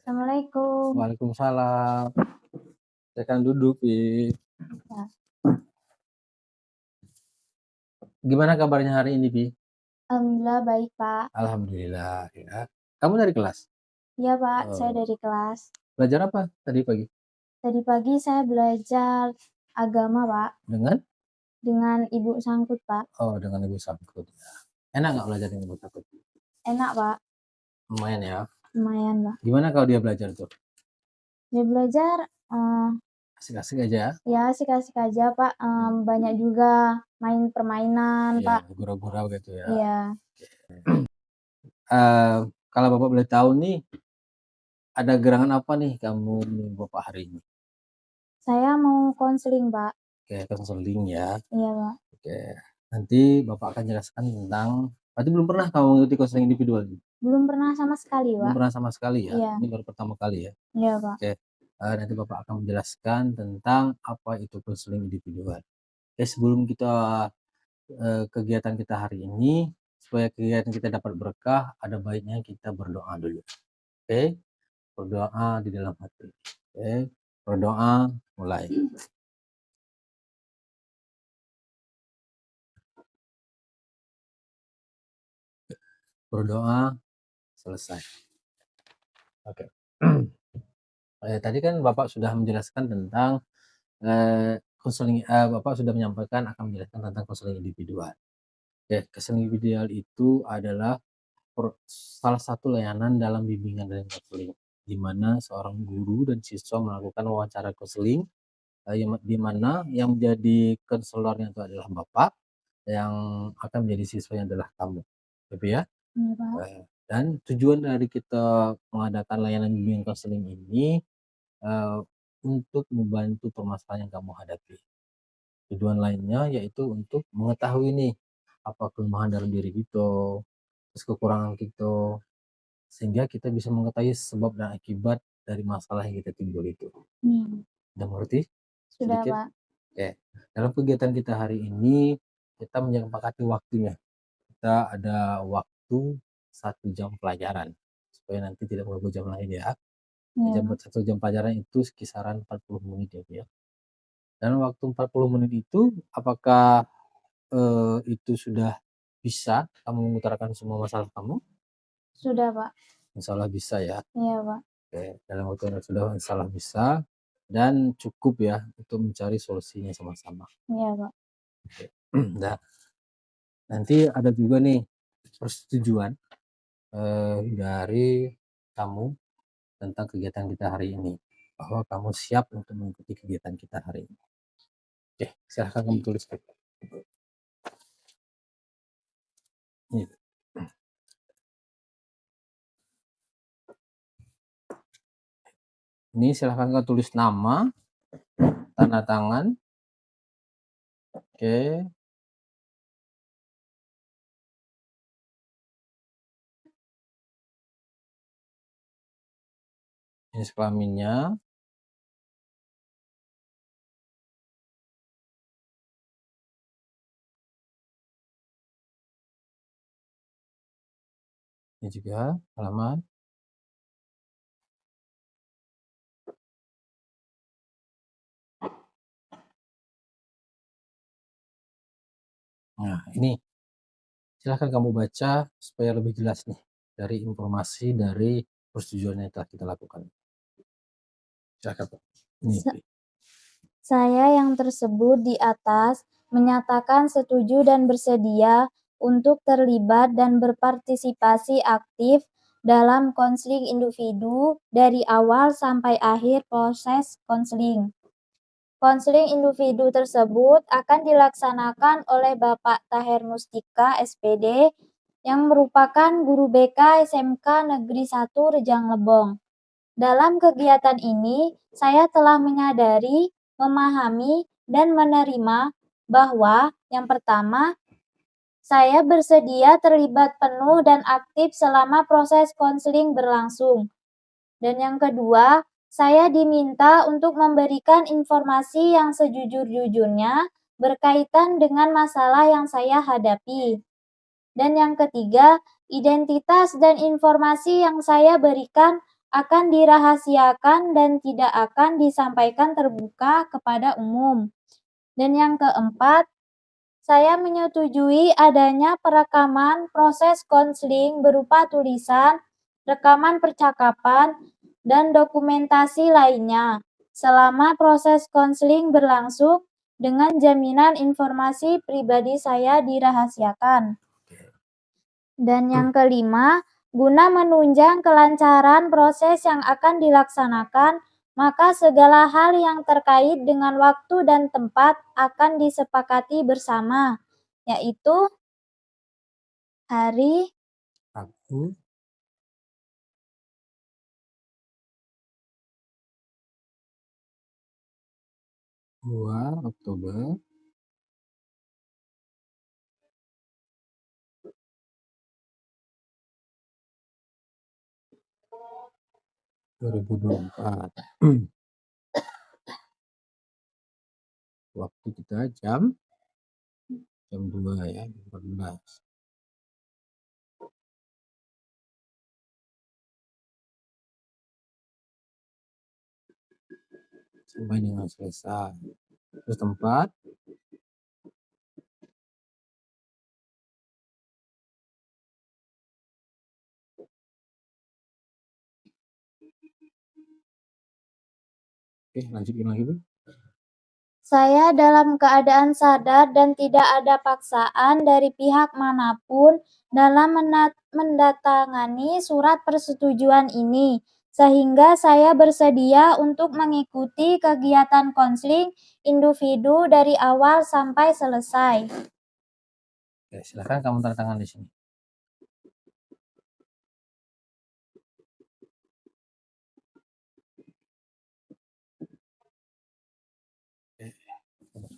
Assalamualaikum. Waalaikumsalam. Silakan duduk, Pi. Ya. Gimana kabarnya hari ini, Pi? Alhamdulillah baik, Pak. Alhamdulillah, ya. Kamu dari kelas? Iya, Pak, saya Oh. dari kelas. Belajar apa tadi pagi? Tadi pagi saya belajar agama, Pak, Dengan Ibu Sangkut, Pak. Oh, dengan Ibu Sangkut, ya. Enak nggak belajar dengan Ibu Sangkut? Enak, Pak. Lumayan ya. Lumayan, Pak. Gimana kalau dia belajar tuh? Dia belajar Asik-asik aja? ya asik-asik aja, Pak. Banyak juga main permainan, Iya, Pak. gurau-gurau gitu ya. Iya. Kalau Bapak boleh tahu nih, ada gerangan apa nih kamu Bapak hari ini? Saya mau konseling, Pak. Oke, konseling ya. Iya, Pak. Oke, nanti Bapak akan jelaskan tentang, berarti belum pernah kamu mengikuti konseling individual? Belum pernah sama sekali, Pak. Belum pernah sama sekali ya? Iya. Ini baru pertama kali ya? Iya, Pak. Oke, nanti Bapak akan menjelaskan tentang apa itu konseling individual. Oke, sebelum kita kegiatan kita hari ini, supaya kegiatan kita dapat berkah, ada baiknya kita berdoa dulu. Oke, berdoa di dalam hati. Oke, berdoa mulai. Berdoa selesai. Oke. Tadi kan Bapak sudah menjelaskan tentang konseling, Bapak sudah menyampaikan akan menjelaskan tentang konseling individual. Oke, konseling individual itu adalah salah satu layanan dalam bimbingan dan konseling, di mana seorang guru dan siswa melakukan wawancara konseling, di mana yang menjadi konselornya itu adalah Bapak, yang akan menjadi siswanya adalah kamu, gitu ya. Iya, Pak. Dan tujuan dari kita mengadakan layanan bimbingan konseling ini untuk membantu permasalahan yang kamu hadapi. Tujuan lainnya yaitu untuk mengetahui nih apa kelemahan dalam diri kita, terus kekurangan kita, sehingga kita bisa mengetahui sebab dan akibat dari masalah yang kita timbul itu. Udah mengerti? Sudah, Sedikit? Pak. Oke. Dalam kegiatan kita hari ini, kita menyepakati waktunya. Kita ada waktu 1 jam pelajaran, supaya nanti tidak mengganggu jam lain ya. Iya, Pak. 1 jam pelajaran itu kisaran 40 menit ya. Dan waktu 40 menit itu, apakah itu sudah bisa kamu mengutarakan semua masalah kamu? Sudah, Pak. Insya Allah bisa ya. Iya, Pak. Oke, dalam waktu yang sudah insya Allah bisa, dan cukup ya untuk mencari solusinya sama-sama. Iya, Pak. Oke. Nah, nanti ada juga nih persetujuan dari kamu tentang kegiatan kita hari ini, bahwa kamu siap untuk mengikuti kegiatan kita hari ini. Oke, silahkan kamu tulis. Ini silahkan kamu tulis nama, tanda tangan. Oke. Jenis kelaminnya. Ini juga halaman. Nah, ini silahkan kamu baca supaya lebih jelas nih dari informasi dari persetujuan yang telah kita lakukan. Silahkan, Pak. Saya yang tersebut di atas menyatakan setuju dan bersedia untuk terlibat dan berpartisipasi aktif dalam konseling individu dari awal sampai akhir proses konseling. Konseling individu tersebut akan dilaksanakan oleh Bapak Taher Mustika, SPD, yang merupakan guru BK SMK Negeri 1 Rejang Lebong. Dalam kegiatan ini, saya telah menyadari, memahami, dan menerima bahwa yang pertama, saya bersedia terlibat penuh dan aktif selama proses konseling berlangsung. Dan yang kedua, saya diminta untuk memberikan informasi yang sejujur-jujurnya berkaitan dengan masalah yang saya hadapi. Dan yang ketiga, identitas dan informasi yang saya berikan akan dirahasiakan dan tidak akan disampaikan terbuka kepada umum. Dan yang keempat, saya menyetujui adanya perekaman proses konseling berupa tulisan, rekaman percakapan, dan dokumentasi lainnya selama proses konseling berlangsung dengan jaminan informasi pribadi saya dirahasiakan. Dan yang kelima, guna menunjang kelancaran proses yang akan dilaksanakan, maka segala hal yang terkait dengan waktu dan tempat akan disepakati bersama, yaitu hari Rabu 2 Oktober 2024. Waktu kita jam 2 ya, 14. Sampai dengan selesai. Terus tempat oke, lanjutin lagi Bu. saya dalam keadaan sadar dan tidak ada paksaan dari pihak manapun dalam mendatangani surat persetujuan ini, sehingga saya bersedia untuk mengikuti kegiatan konseling individu dari awal sampai selesai. Oke, silakan kamu tanda tangan di sini.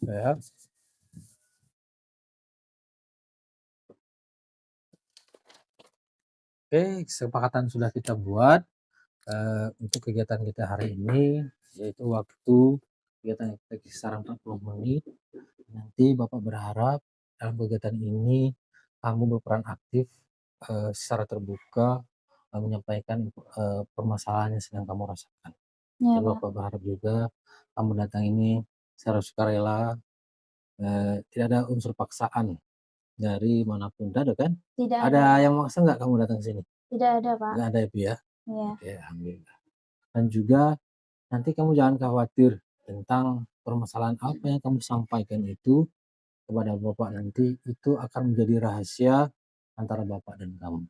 Ya. Oke, kesepakatan sudah kita buat untuk kegiatan kita hari ini, yaitu waktu kegiatan kita kisaran 40 menit. Nanti Bapak berharap dalam kegiatan ini kamu berperan aktif secara terbuka menyampaikan permasalahan yang sedang kamu rasakan. Ya, Dan Pak. Bapak berharap juga kamu datang ini secara sukarela, tidak ada unsur paksaan dari manapun. Tidak ada kan? Tidak Ada ada. yang maksa nggak kamu datang ke sini? Tidak ada, Pak. Nggak ada ya, Bu ya? Ya. Oke, alhamdulillah. Dan juga nanti kamu jangan khawatir tentang permasalahan apa yang kamu sampaikan itu kepada Bapak nanti, itu akan menjadi rahasia antara Bapak dan kamu.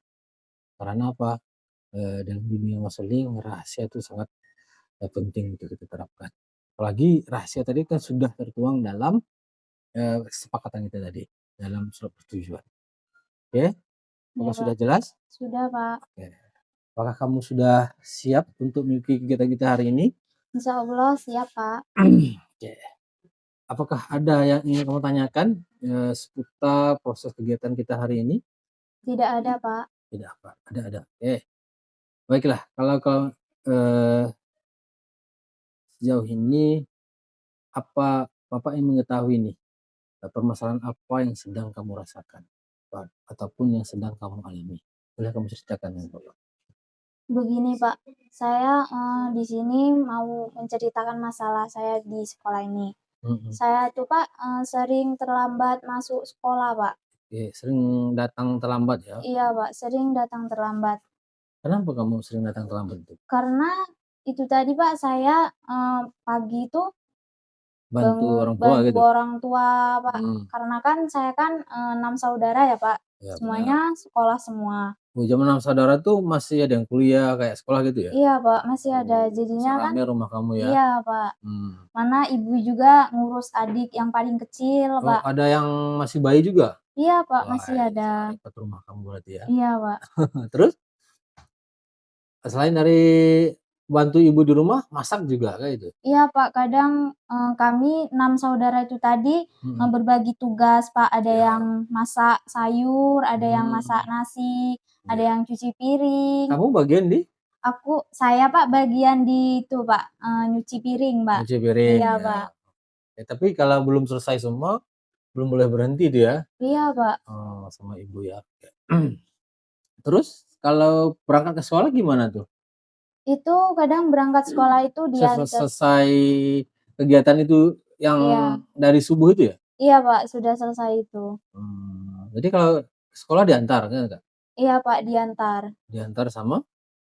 Karena apa? Dalam dunia konseling rahasia itu sangat penting untuk kita terapkan. Apalagi rahasia tadi kan sudah tertuang dalam kesepakatan kita tadi, dalam surat persetujuan. Oke? Apakah Ya, sudah Pak. jelas? Sudah, Pak. Oke. Apakah kamu sudah siap untuk mengikuti kegiatan kita hari ini? Insya Allah siap, Pak. Oke. Apakah ada yang ingin kamu tanyakan seputar proses kegiatan kita hari ini? Tidak ada, Pak. Tidak, Pak. Ada. Oke. Baiklah, kalau sejauh ini apa Bapak ingin mengetahui nih permasalahan apa yang sedang kamu rasakan Pak, ataupun yang sedang kamu alami? Boleh kamu ceritakan ya, Bapak? Begini, Pak, saya di sini mau menceritakan masalah saya di sekolah ini. Saya tuh, Pak, sering terlambat masuk sekolah, Pak. Oke, sering datang terlambat ya? Iya, Pak, sering datang terlambat. Kenapa kamu sering datang terlambat itu? Karena itu tadi, Pak, saya pagi itu Bantu orang tua bantu gitu? orang tua, Pak. Karena kan saya kan 6 saudara ya, Pak. Ya, Semuanya sekolah semua. Oh, zaman 6 saudara tuh masih ada yang kuliah kayak sekolah gitu ya? Iya, Pak, masih ada. Jadinya kan Serame rumah kamu ya? iya, Pak. Mana ibu juga ngurus adik yang paling kecil, Oh, Pak. ada yang masih bayi juga? Iya, Pak, Wah, masih ada. repot rumah kamu berarti ya? Iya, Pak. Terus? Selain dari bantu ibu di rumah, masak juga kayak itu? Iya, Pak, kadang kami 6 saudara itu tadi berbagi tugas, Pak. Ada yang masak sayur, ada yang masak nasi, ada yang cuci piring. Kamu bagian di? Saya, Pak, bagian di itu, Pak, nyuci piring, Pak. Nyuci piring Iya, ya. Pak. Tapi kalau belum selesai semua, belum boleh berhenti dia? Iya, Pak. Oh, sama ibu ya. Terus kalau berangkat ke sekolah gimana tuh? Itu kadang berangkat sekolah itu diantar. Selesai kegiatan itu yang Iya. dari subuh itu ya? Iya, Pak, sudah selesai itu. Jadi kalau sekolah diantar kan, Kak? Iya, Pak, diantar. Diantar sama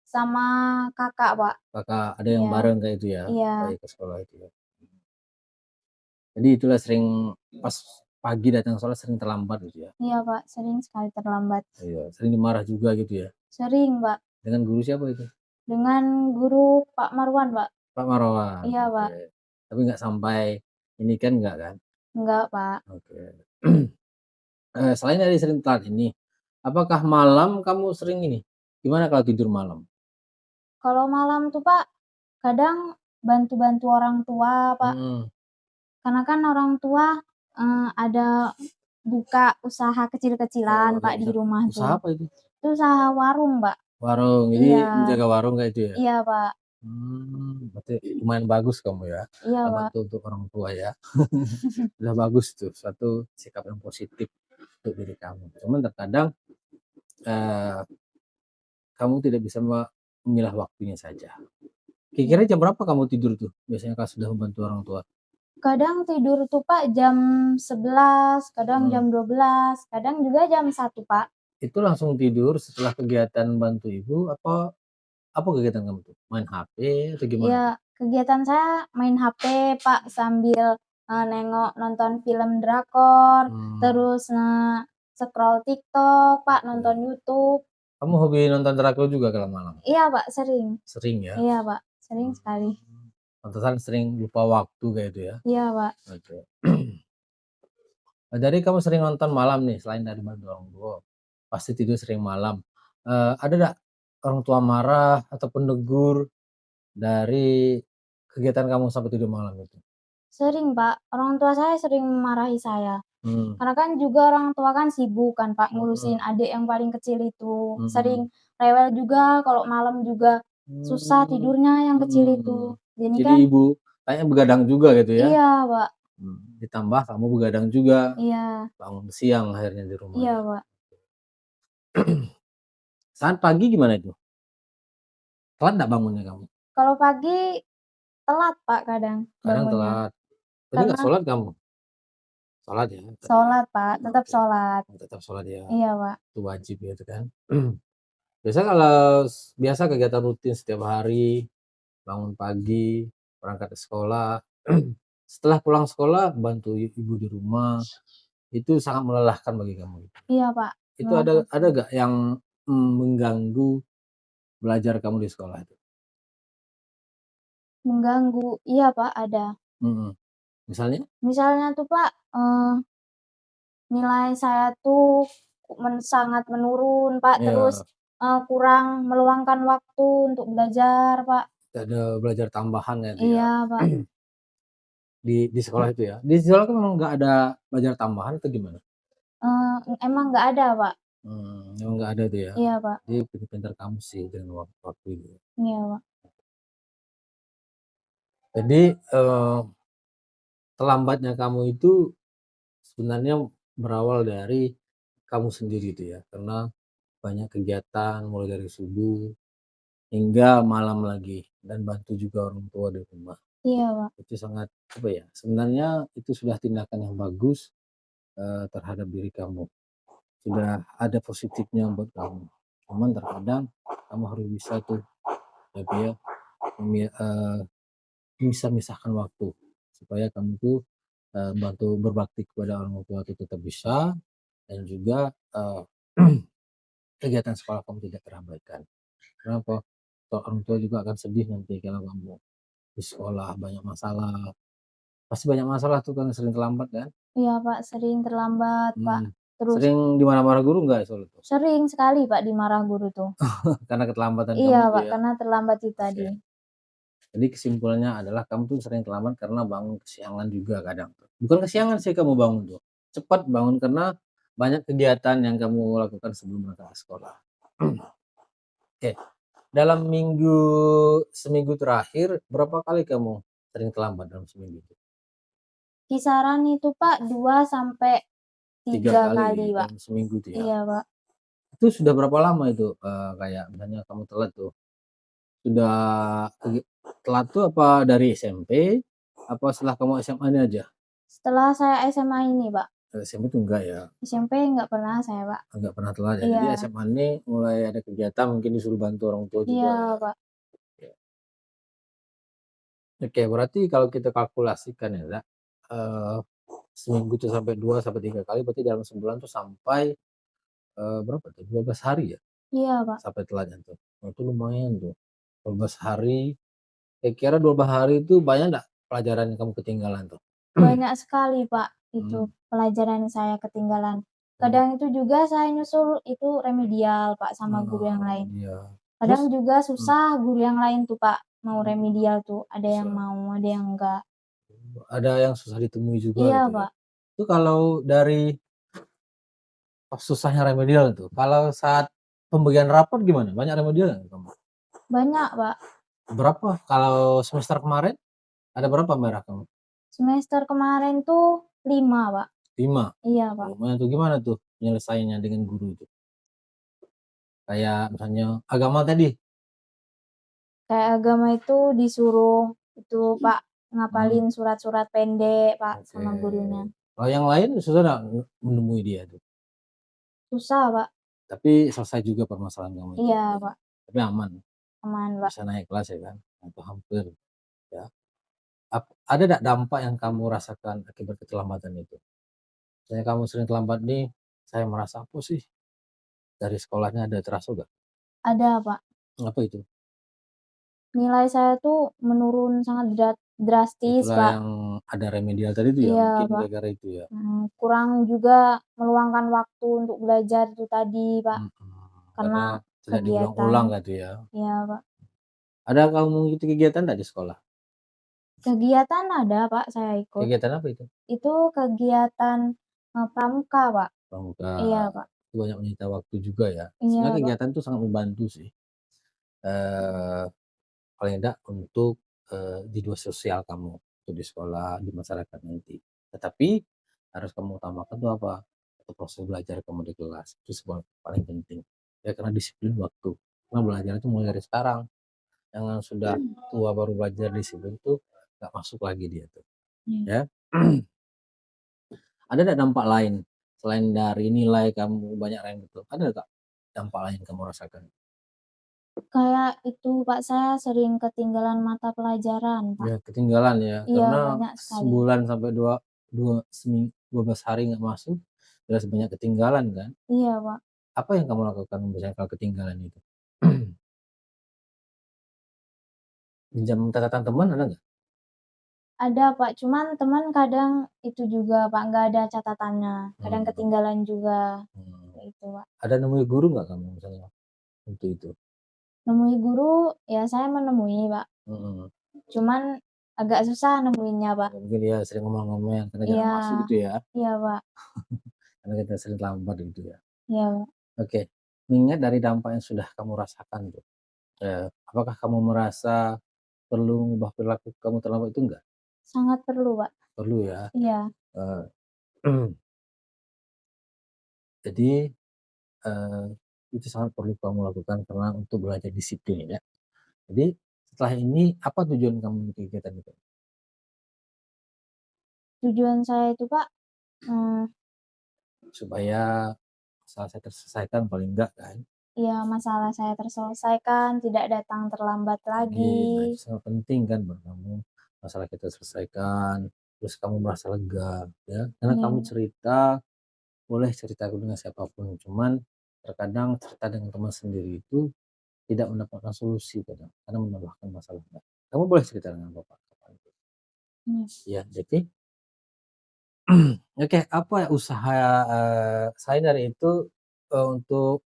Sama kakak, Pak. Kakak, ada yang Iya. bareng kayak itu ya? Iya. Ke sekolah itu ya? Jadi itulah sering pas pagi datang sekolah sering terlambat gitu ya? Iya, Pak, sering sekali terlambat. Iya, sering dimarah juga gitu ya? Sering, Pak. Dengan guru siapa itu? Dengan guru Pak Marwan, Pak. Pak Marwan? Iya, Pak. Oke. Tapi nggak sampai ini kan nggak kan? Enggak, Pak. Oke. Selain dari sering telat ini, apakah malam kamu sering ini, gimana kalau tidur malam? Kalau malam tuh, Pak, kadang bantu-bantu orang tua, Pak. Mhm. Karena kan orang tua, ada buka usaha Oh, kecil-kecilan, ada Pak, di rumah usaha tuh. apa itu? Itu usaha warung, Mbak. Warung, jadi Iya. menjaga warung kayak itu ya? Iya, Pak. Berarti lumayan bagus kamu ya, Iya, Pak. bantu untuk orang tua ya. Udah bagus tuh, suatu sikap yang positif untuk diri kamu. Cuman terkadang, eee, kamu tidak bisa memilah waktunya saja. Kira-kira jam berapa kamu tidur tuh, biasanya kalau sudah membantu orang tua? Kadang tidur tuh, Pak, jam 11, kadang jam 12, kadang juga jam 1, Pak. Itu langsung tidur setelah kegiatan bantu ibu apa kegiatan kamu tuh? Main HP atau gimana Iya, tuh? kegiatan saya main HP, Pak, sambil, nengok nonton film drakor, terus, scroll TikTok, Pak, Oke. nonton YouTube. Kamu hobi nonton drakor juga kalau malam? Iya, Pak, sering. Sering ya? Iya, Pak, sering sekali. Pantesan sering lupa waktu kayak itu ya? Iya, Pak. Oke. Jadi kamu sering nonton malam nih selain dari bantu orang tua, pasti tidur sering malam. Ada nggak orang tua marah ataupun negur dari kegiatan kamu sampai tidur malam itu? Sering, Pak, orang tua saya sering memarahi saya. Mmm, Karena kan juga orang tua kan sibuk kan, Pak, ngurusin mhm, adik yang paling kecil itu. Sering mhm. rewel juga kalau malam juga susah Mmm, tidurnya yang kecil itu. mhm. Jadi Jadi kan ibu kayaknya begadang juga gitu ya? iya, Pak. Ditambah kamu begadang juga, Iya. bangun siang akhirnya di rumah Iya, ya. Pak. Saat pagi gimana itu? Telat nggak bangunnya kamu? Kalau pagi telat, Pak, kadang Kadang bangunnya. telat. Jadi nggak Karena sholat kamu? Sholat ya tadi ya? sholat, Pak, tetap Oke. sholat. Oh, tetap sholat ya, Iya, Pak. itu wajib ya itu kan. Biasa kalau biasa kegiatan rutin setiap hari, bangun pagi, berangkat ke sekolah, setelah pulang sekolah bantu ibu di rumah, itu sangat melelahkan bagi kamu gitu? Iya, Pak, Itu ada melelahkan. nggak yang, mengganggu belajar kamu di sekolah itu? Mengganggu. Iya, Pak, ada. Mhm, misalnya? Misalnya tuh, Pak, nilai saya tuh sangat menurun, Pak, terus, Ya, kurang meluangkan waktu untuk belajar, Pak. ada belajar tambahan ya itu ya, Iya, Pak. di sekolah itu ya? Di sekolah kan memang nggak ada belajar tambahan atau gimana? Emang nggak ada, Pak. Memang nggak ada tuh ya? Iya, Pak. Jadi pintar-pintar kamu sih dengan waktu itu. Iya, Pak. Jadi, terlambatnya kamu itu sebenarnya berawal dari kamu sendiri itu ya, karena banyak kegiatan mulai dari subuh hingga malam lagi dan bantu juga orang tua di rumah. Iya, Pak. Itu sangat apa ya, sebenarnya itu sudah tindakan yang bagus, terhadap diri kamu. Sudah ada positifnya buat kamu. Cuman terkadang kamu harus bisa tuh, tapi ya, bisa misahkan waktu supaya kamu tuh, bantu berbakti kepada orang tua itu tetap bisa dan juga, kegiatan sekolah kamu tidak terabaikan. Kenapa? Orang tua juga akan sedih nanti kalau kamu di sekolah banyak masalah, pasti banyak masalah tuh kan sering terlambat kan? Iya, Pak, sering terlambat, Pak. Mhm. Terus Sering dimarah-marah guru nggak soal itu? sering sekali, Pak, dimarah guru tuh. Karena keterlambatan kamu Iya, itu Pak, ya? karena terlambat itu Oke. tadi. Jadi kesimpulannya adalah kamu tuh sering terlambat karena bangun kesiangan juga kadang tuh. Bukan kesiangan sih kamu bangun tuh, cepat bangun karena banyak kegiatan yang kamu lakukan sebelum berangkat ke sekolah. Oke, dalam seminggu terakhir berapa kali kamu sering terlambat dalam seminggu itu? Kisaran itu, Pak, 2 sampai 3 3 kali kali, Pak. dalam seminggu itu ya? Iya, Pak. Itu sudah berapa lama itu, kayak misalnya kamu telat tuh, sudah telat tuh apa dari SMP, apa setelah kamu SMA ini aja? Setelah saya SMA ini, Pak. SMP tuh enggak ya? SMP nggak pernah saya, Pak. Enggak pernah telat ya? Jadi Iya. SMA ini mulai ada kegiatan mungkin disuruh bantu orang tua juga Iya, ya? Pak. Ya. Oke, berarti kalau kita kalkulasikan ya, Kak, seminggu tuh sampai 2 sampai 3 kali, berarti dalam sebulan tuh sampai, berapa tuh, 12 hari ya? Iya, Pak. Sampai telatnya tuh. Oh, itu lumayan tuh, 12 hari. Kira-kira 12 hari itu banyak nggak pelajaran yang kamu ketinggalan tuh? Banyak sekali, Pak, itu Mmm, pelajaran yang saya ketinggalan. mmm, Kadang itu juga saya nyusul itu remedial, Pak, sama guru yang oh, lain. iya. Terus? Kadang juga Mmm, susah guru yang lain tuh, Pak, mau remedial tuh, ada yang susah. mau, ada yang enggak. Ada yang susah ditemui juga Iya, gitu ya? Pak. Itu kalau dari susahnya remedial tuh, kalau saat pembagian rapor gimana? Banyak remedial nggak kamu? Banyak, Pak. Berapa? Kalau semester kemarin ada berapa merah kamu? Semester kemarin tuh 5, Pak. 5. Iya, Oh, Pak. lumayan tuh, gimana tuh penyelesaiannya dengan guru itu? Kayak misalnya agama tadi? Kayak agama itu disuruh itu, Pak, Mmm, ngapalin surat-surat pendek, Pak, oke. sama gurunya. Kalau yang lain susah nggak menemui dia tuh? Susah, Pak. Tapi selesai juga permasalahan kamu itu? Iya, Pak. Tapi aman, Aman, Pak. bisa naik kelas ya kan? Atau hampir ya. Ada nggak dampak yang kamu rasakan akibat keterlambatan itu? Misalnya kamu sering terlambat nih, saya merasa, "Apa sih?" Dari sekolahnya ada terasa nggak? Ada, Pak. Apa itu? Nilai saya tuh menurun sangat drastis, Itulah Pak. yang ada remedial tadi itu ya, Iya, mungkin Pak. gara-gara itu ya? Kurang juga meluangkan waktu untuk belajar itu tadi, Pak, Mhm, karena karena tidak kegiatan. diulang-ulang gitu ya? Iya, Pak. Ada kamu mengikuti kegiatan nggak di sekolah? Kegiatan ada, Pak, saya ikut. Kegiatan apa itu? Itu kegiatan, pramuka, Pak. Pramuka, Iya, Pak. itu banyak menyita waktu juga ya? Iya, Sebenarnya Pak. kegiatan itu sangat membantu sih, eee, paling enggak untuk, di 2 sosial kamu, untuk di sekolah, di masyarakat nanti. Tetapi harus kamu utamakan tuh apa? Itu proses belajar kamu di kelas, itu paling penting. Ya karena disiplin waktu, karena belajar itu mulai dari sekarang, yang sudah tua baru belajar disiplin tuh nggak masuk lagi dia tuh, Iya. ya. Ada nggak dampak lain, selain dari nilai kamu banyak rank itu, ada nggak dampak lain kamu rasakan? Kayak itu, Pak, saya sering ketinggalan mata pelajaran, Pak. Ya ketinggalan ya, Iya, karena banyak sekali. sebulan sampai 12 hari nggak masuk, jelas banyak ketinggalan kan. Iya, Pak. Apa yang kamu lakukan misalnya kalau ketinggalan itu? Pinjam catatan teman ada nggak? Ada, Pak, cuman teman kadang itu juga, Pak, nggak ada catatannya, kadang Mmm, ketinggalan juga, mmm. kayak gitu, Pak. Ada nemui guru nggak kamu misalnya untuk itu? Nemui guru, ya saya menemui, Pak, Mhm. cuman agak susah nemuinnya, Pak. Mungkin dia sering ngomong-ngomong karena Iya, jarang masuk gitu ya, iya, Pak, karena kita sering lambat gitu ya. iya, Pak. Oke, mengingat dari dampak yang sudah kamu rasakan tuh, apakah kamu merasa perlu mengubah perilaku kamu terlambat itu enggak? Sangat perlu, Pak. Perlu ya, Iya, eee, jadi, eee, itu sangat perlu kamu lakukan karena untuk belajar disiplin ya. Jadi setelah ini apa tujuan kamu mengikuti kegiatan itu? tujuan saya itu, Pak, mmm, Supaya masalah saya terselesaikan paling enggak kan, iya, masalah saya terselesaikan, tidak datang terlambat lagi. lagi. Nah itu sangat penting kan buat kamu, masalah kita selesaikan, terus kamu merasa lega ya, karena kamu Iya, cerita boleh cerita dengan siapapun, cuman terkadang cerita dengan teman sendiri itu tidak mendapatkan solusi kadang, karena menambahkan masalah Mbak. Kamu boleh cerita dengan Bapak kapanpun. iya. Iya, jadi oke, apa ya usaha, selain dari itu, untuk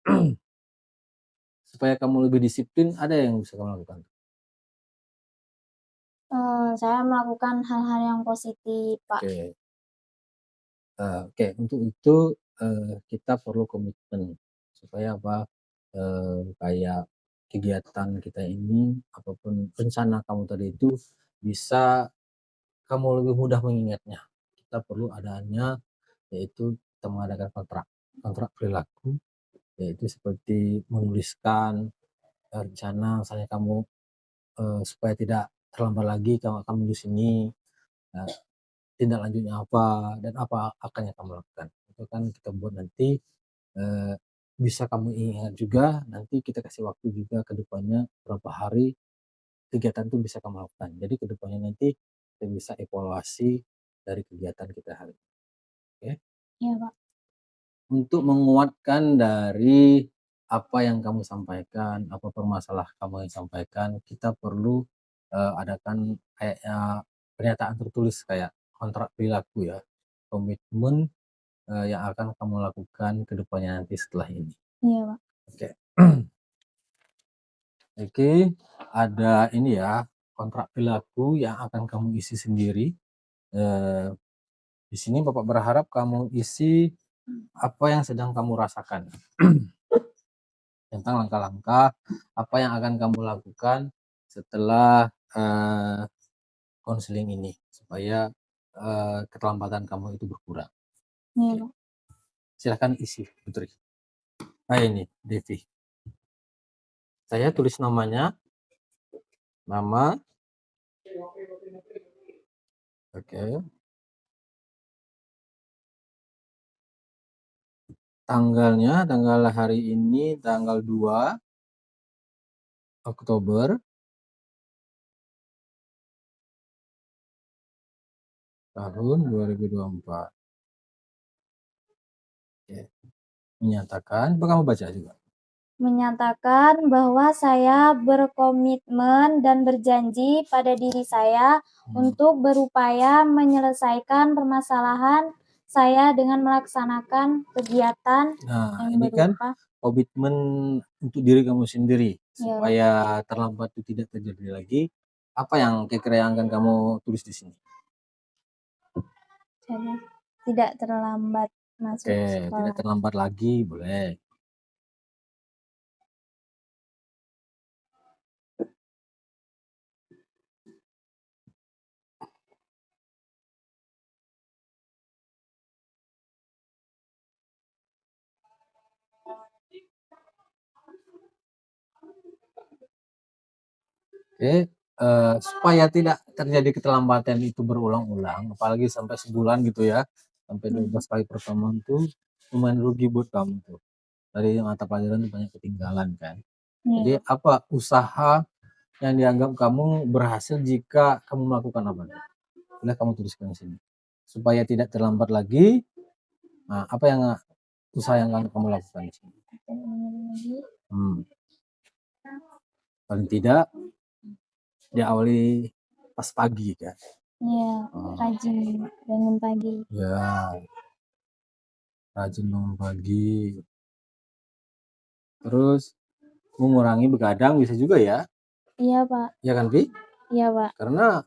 supaya kamu lebih disiplin, ada yang bisa kamu lakukan? Saya melakukan hal-hal yang positif, Pak. Oke, oke, untuk itu, kita perlu komitmen supaya apa, kayak kegiatan kita ini, apapun rencana kamu tadi itu bisa kamu lebih mudah mengingatnya. Kita perlu adanya yaitu kita mengadakan kontrak, kontrak perilaku, yaitu seperti menuliskan, rencana misalnya kamu supaya tidak terlambat lagi kamu di sini, tindak lanjutnya apa dan apa akan yang kamu lakukan. Itu kan kita buat nanti, bisa kamu ingat juga, nanti kita kasih waktu juga ke depannya berapa hari kegiatan itu bisa kamu lakukan. Jadi ke depannya nanti kita bisa evaluasi dari kegiatan kita hari ini, oke? Iya, Pak. Untuk menguatkan dari apa yang kamu sampaikan, apa permasalahan kamu yang sampaikan, kita perlu, adakan kayak pernyataan tertulis kayak kontrak perilaku ya, komitmen, yang akan kamu lakukan ke depannya nanti setelah ini. Iya, Pak. Oke. Oke, ada ini ya, kontrak perilaku yang akan kamu isi sendiri. Di sini Bapak berharap kamu isi apa yang sedang kamu rasakan. Tentang langkah-langkah apa yang akan kamu lakukan setelah, konseling ini supaya, keterlambatan kamu itu berkurang. Iya, Oke, Pak. silakan isi Putri. Ini Devi. Saya tulis namanya, nama, oke, tanggalnya, tanggal hari ini tanggal 2 Oktober tahun 2024. Oke, menyatakan, apa kamu baca juga? Menyatakan bahwa saya berkomitmen dan berjanji pada diri saya untuk berupaya menyelesaikan permasalahan saya dengan melaksanakan kegiatan Nah, yang ini kan berupa komitmen untuk diri kamu sendiri Ya, Pak. supaya terlambat itu tidak terjadi lagi. Apa yang kira-kira yang akan kamu tulis di sini? Jadi tidak terlambat masuk Oke, sekolah. tidak terlambat lagi, boleh. Oke, supaya tidak terjadi keterlambatan itu berulang-ulang, apalagi sampai sebulan gitu ya, sampai 12 kali pertemuan tuh lumayan rugi buat kamu tuh. Dari mata pelajaran tuh banyak ketinggalan kan. Jadi Iya, apa usaha yang dianggap kamu berhasil jika kamu melakukan apa tuh? Boleh kamu tuliskan di sini. Supaya tidak terlambat lagi, nah apa yang usaha yang akan kamu lakukan di sini? Hmm, paling tidak diawali pas pagi kan. Iya, rajin bangun pagi. Ya, rajin bangun pagi. Terus mengurangi begadang bisa juga ya. Iya, Pak. Ya kan, Pi? Iya, Pak. Karena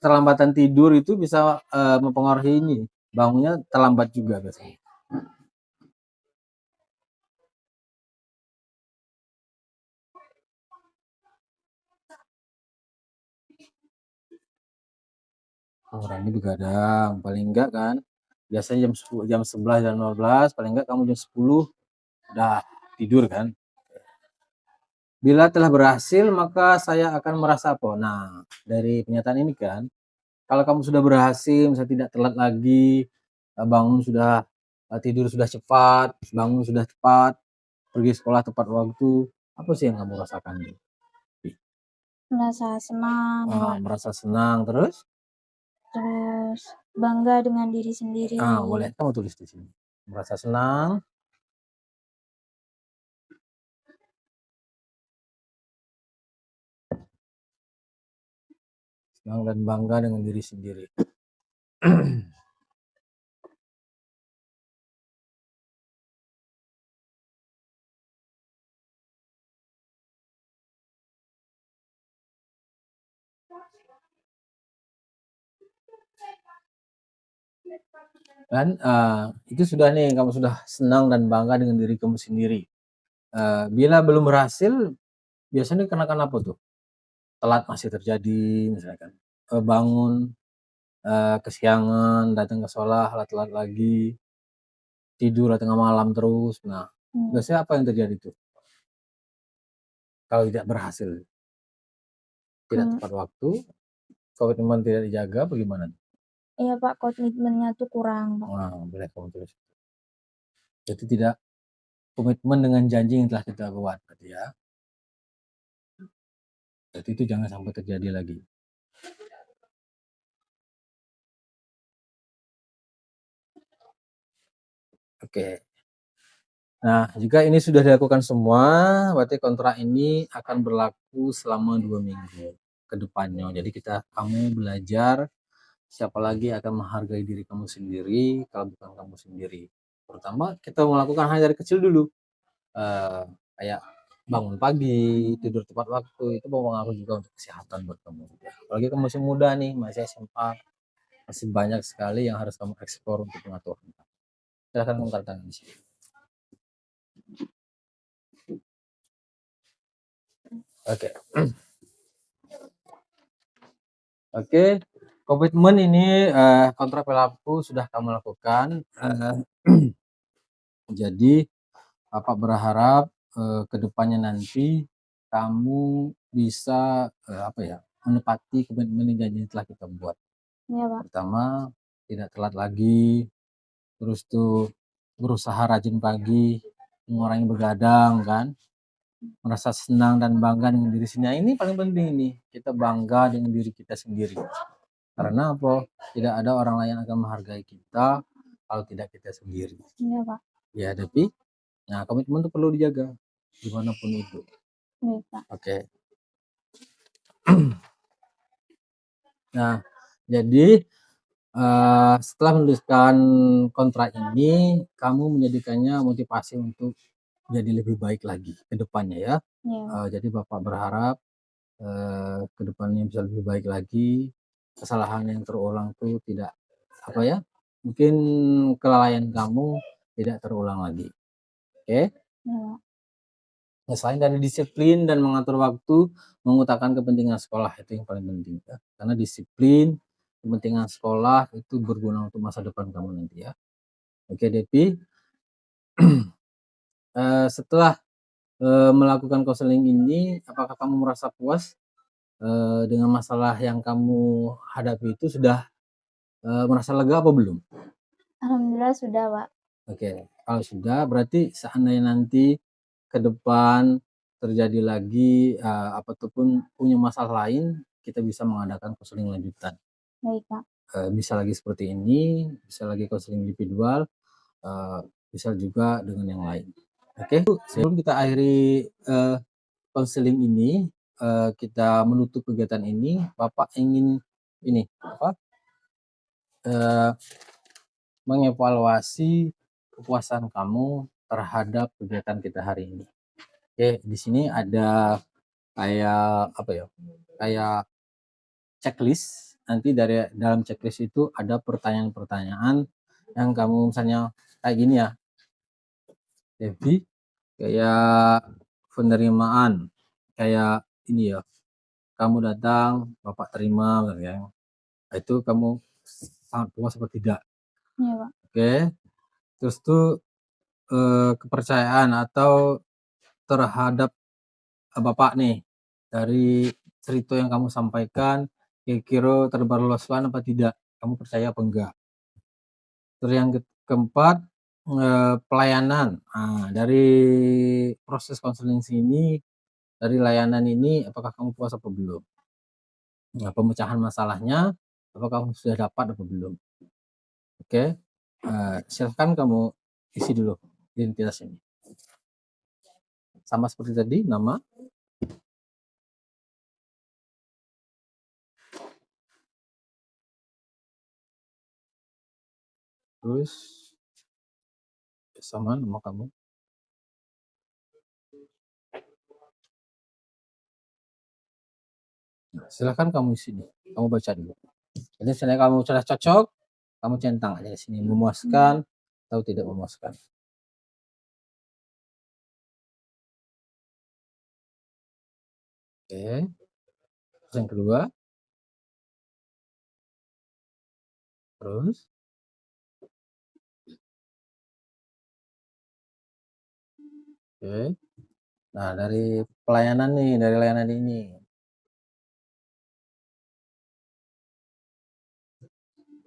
keterlambatan tidur itu bisa mempengaruhi ini. Bangunnya terlambat juga biasanya. Mengurangi begadang, paling enggak kan. Biasanya jam 10, jam 11 dan 12, paling enggak kamu jam 10 udah tidur kan. Bila telah berhasil, maka saya akan merasa apa? Nah, dari pernyataan ini kan, kalau kamu sudah berhasil, misalnya tidak telat lagi, bangun sudah, tidur sudah cepat, bangun sudah cepat, pergi sekolah tepat waktu, apa sih yang kamu rasakan nih? Merasa senang, Pak. Merasa senang, terus? Terus bangga dengan diri sendiri. Boleh kamu tulis di sini. Merasa senang, senang dan bangga dengan diri sendiri. Dan itu sudah nih, kamu sudah senang dan bangga dengan diri kamu sendiri. Bila belum berhasil, biasanya kenapa tuh? Telat masih terjadi, misalkan. Bangun kesiangan, datang ke sekolah telat lagi, tidur tengah malam terus. Nah, biasanya apa yang terjadi tuh? Kalau tidak berhasil? tidak tepat waktu, komitmen tidak dijaga, bagaimana? Iya Pak, komitmennya tuh kurang Pak. Nah, boleh kamu tulis. Jadi tidak komitmen dengan janji yang telah kita buat, berarti ya. Jadi itu jangan sampai terjadi lagi. Oke. Nah, jika ini sudah dilakukan semua, berarti kontrak ini akan berlaku selama 2 minggu ke depannya. Jadi kamu belajar siapa lagi akan menghargai diri kamu sendiri kalau bukan kamu sendiri. Terutama kita melakukan hal dari kecil dulu. Kayak bangun pagi, tidur tepat waktu, itu mempengaruhi juga untuk kesehatan buat kamu. Apalagi kamu masih muda nih, masih SMA, masih banyak sekali yang harus kamu eksplor untuk pengetahuan. Silahkan kamu tanda tangan di sini. Oke. Oke, komitmen ini kontrak perilaku sudah kamu lakukan. Jadi Bapak berharap ke depannya nanti kamu bisa menepati komitmen janji yang telah kita buat. Iya Pak. Pertama, tidak telat lagi, terus tuh berusaha rajin pagi, mengurangi begadang kan, merasa senang dan bangga dengan diri sendiri. Ini paling penting nih, kita bangga dengan diri kita sendiri. Karena apa? Tidak ada orang lain yang akan menghargai kita kalau tidak kita sendiri. Iya Pak. Ya, tapi komitmen itu perlu dijaga dimanapun itu. Iya Pak. Oke. Nah, jadi setelah menuliskan kontrak ini, kamu menjadikannya motivasi untuk jadi lebih baik lagi ke depannya ya. Iya. Jadi Bapak berharap ke depannya bisa lebih baik lagi. Kesalahan yang terulang tuh tidak mungkin kelalaian kamu tidak terulang lagi. Oke? Iya. Nah, selain dari disiplin dan mengatur waktu, mengutamakan kepentingan sekolah itu yang paling penting ya. Karena disiplin, kepentingan sekolah itu berguna untuk masa depan kamu nanti ya. Oke, Depi. Setelah melakukan konseling ini, apakah kamu merasa puas dengan masalah yang kamu hadapi itu sudah merasa lega apa belum? Alhamdulillah sudah Pak. Oke, kalau sudah berarti seandainya nanti ke depan terjadi lagi apapun punya masalah lain, kita bisa mengadakan konseling lanjutan. Baik Pak. Bisa lagi seperti ini, bisa lagi konseling individual, bisa juga dengan yang lain. Oke, sebelum kita akhiri konseling ini, kita menutup kegiatan ini, Bapak ingin mengevaluasi kepuasan kamu terhadap kegiatan kita hari ini. Oke, di sini ada kayak checklist. Nanti dari dalam checklist itu ada pertanyaan-pertanyaan yang kamu misalnya kayak gini ya. Jadi kayak penerimaan, kayak ini ya. Kamu datang, Bapak terima, ya. Itu kamu sangat puas atau tidak? Iya Pak. Oke. Terus tuh kepercayaan atau terhadap Bapak nih dari cerita yang kamu sampaikan kira-kira terberluaskan apa tidak? Kamu percaya apa enggak? Terus yang keempat, pelayanan. Dari proses konseling sini, dari layanan ini apakah kamu puas apa belum? Nah, pemecahan masalahnya apakah kamu sudah dapat apa belum? Oke, silahkan kamu isi dulu identitas ini. Sama seperti tadi, nama, terus sama nama kamu. Nah, silahkan kamu isi nih, kamu baca dulu. Jadi misalnya kamu sudah cocok, kamu centang aja di sini, memuaskan atau tidak memuaskan. Oke. Terus yang kedua, terus, oke. Nah, dari layanan ini,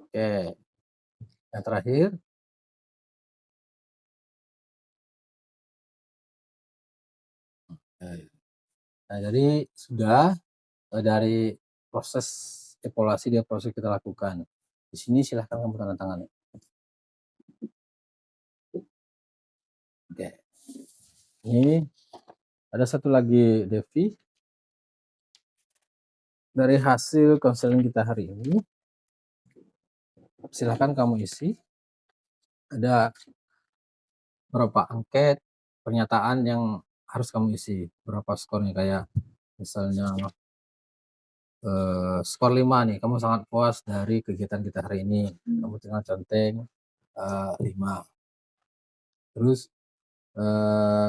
Oke, yang terakhir. Nah, jadi sudah dari proses evaluasi dia proses kita lakukan. Di sini silahkan kamu tanda tangan. Oke. Ini ada satu lagi Devi. Dari hasil konseling kita hari ini, silahkan kamu isi. Ada berapa angket pernyataan yang harus kamu isi, berapa skornya, kayak misalnya skor 5 nih, kamu sangat puas dari kegiatan kita hari ini, kamu tinggal conteng 5. Terus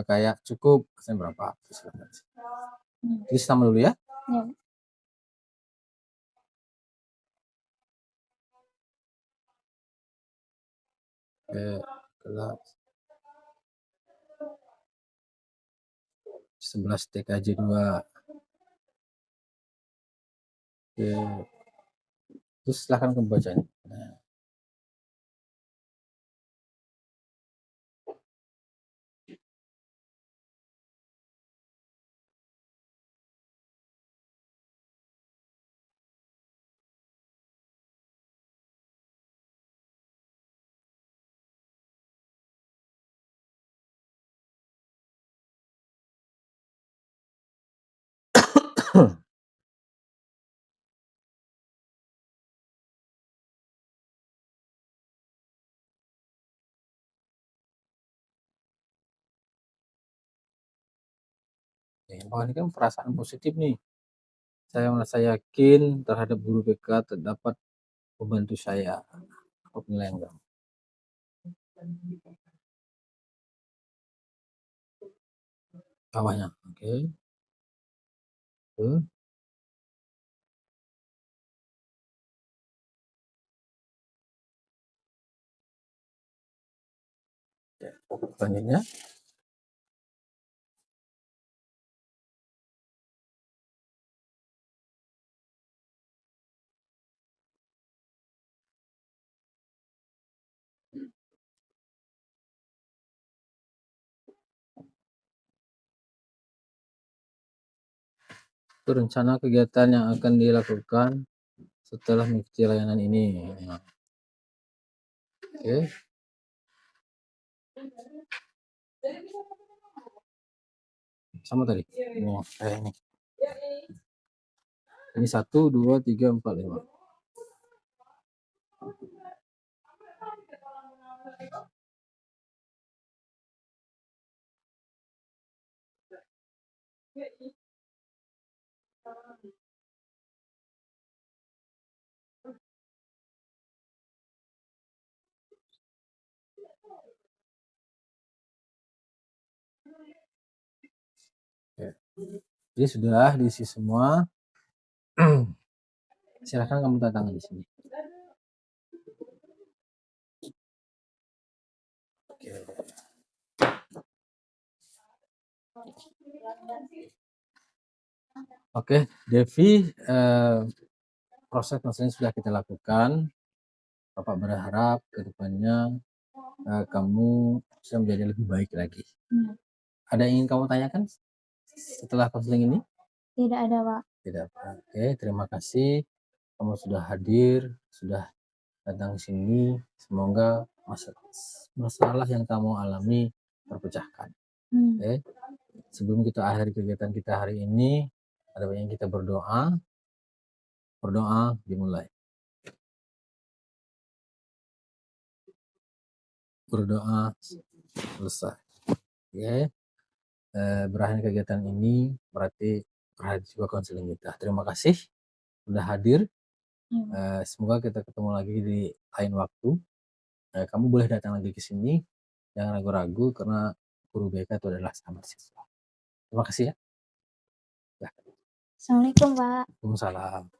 kayak cukup berapa, silahkan. Tulis nama dulu ya. Kelas 11 TKJ 2. Terus silahkan kamu baca ini. Nah. Bahwa ini kan perasaan positif nih. Saya merasa yakin terhadap guru BK terdapat membantu saya. Apa penilaian kamu? Bawahnya, oke. Tuh. Selanjutnya. Itu rencana kegiatan yang akan dilakukan setelah mengikuti layanan ini. Oke. Sama tadi. Ini kayak ini. Ini 1, 2, 3, 4, 5. Oke. Jadi sudah diisi semua. Silahkan kamu tanda tangan di sini. Oke. Oke, Devi, proses konseling sudah kita lakukan. Bapak berharap ke depannya kamu bisa menjadi lebih baik lagi. Ada yang ingin kamu tanyakan setelah konseling ini? Tidak ada, Pak. Tidak. Oke, terima kasih kamu sudah hadir, sudah datang ke sini. Semoga masalah yang kamu alami terpecahkan. Oke. Sebelum kita akhiri kegiatan kita hari ini, ada yang kita berdoa. Berdoa dimulai. Berdoa selesai. Oke. Berakhir kegiatan ini berarti berakhir juga konseling kita. Terima kasih sudah hadir. Semoga kita ketemu lagi di lain waktu. Kamu boleh datang lagi ke sini, jangan ragu-ragu karena guru BK itu adalah sahabat siswa. Terima kasih ya. Assalamualaikum, Pak. Waalaikumsalam.